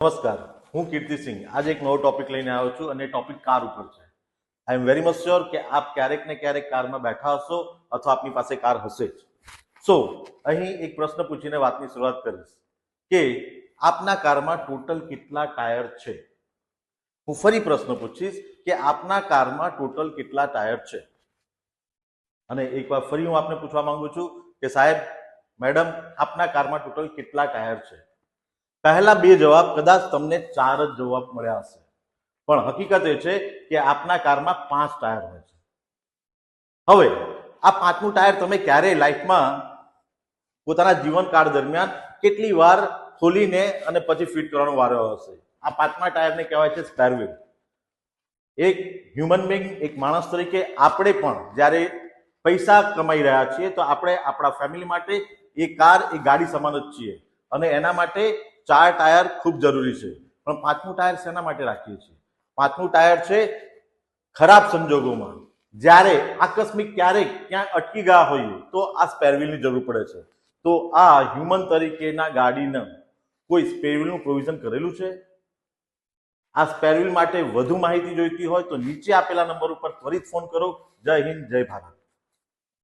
નમસ્કાર, હું કીર્તિસિંહ આજે એક નવો ટોપિક લઈને આવ્યો છું અને ટોપિક કાર ઉપર છે. આઈ એમ વેરી મચ શ્યોર કે આપ ક્યારેક ને ક્યારેક કારમાં બેઠા હશો અથવા આપની પાસે કાર હશે જ. સો અહીં એક પ્રશ્ન પૂછીને વાતની શરૂઆત કરીશ કે આપના કારમાં ટોટલ કેટલા ટાયર છે. હું ફરી પ્રશ્ન પૂછીશ કે આપના કારમાં ટોટલ કેટલા ટાયર છે. અને એકવાર ફરી હું આપને પૂછવા માંગુ છું કે સાહેબ, મેડમ, આપના કારમાં ટોટલ કેટલા ટાયર છે. પહેલા બે જવાબ કદાચ તમને 4 જ જવાબ મળ્યા હશે, પણ હકીકત એ છે કે આપના કારમાં 5 ટાયર હોય છે. હવે આ 5મું ટાયર તમે ક્યારેય લાઈફમાં પોતાના જીવનકાળ દરમિયાન કેટલી વાર ખોલીને અને પછી ફિટ કરવાનો વારો હશે. આ 5મા ટાયરને કહેવાય છે સ્પેર વ્હીલ. એક હ્યુમન બીંગ, એક માણસ તરીકે આપણે પણ જ્યારે પૈસા કમાઈ રહ્યા છીએ તો આપણે આપણા ફેમિલી માટે એ કાર, એ ગાડી સમાન જ છીએ અને એના માટે 4 ટાયર ખૂબ જરૂરી છે. પણ 5મું ટાયર શેના માટે રાખીએ છીએ? 5મું ટાયર છે ખરાબ સંજોગોમાં, જ્યારે આકસ્મિક ક્યારેક ક્યાંક અટકી ગયા હોઈએ તો આ સ્પેર વ્હીલની જરૂર પડે છે. તો આ હ્યુમન તરીકેના ગાડીને કોઈ સ્પેર વ્હીલનું પ્રોવિઝન કરેલું છે? આ સ્પેર વ્હીલ માટે વધુ માહિતી જોઈતી હોય તો નીચે આપેલા નંબર ઉપર ત્વરિત ફોન કરો. જય હિન્દ, જય ભારત.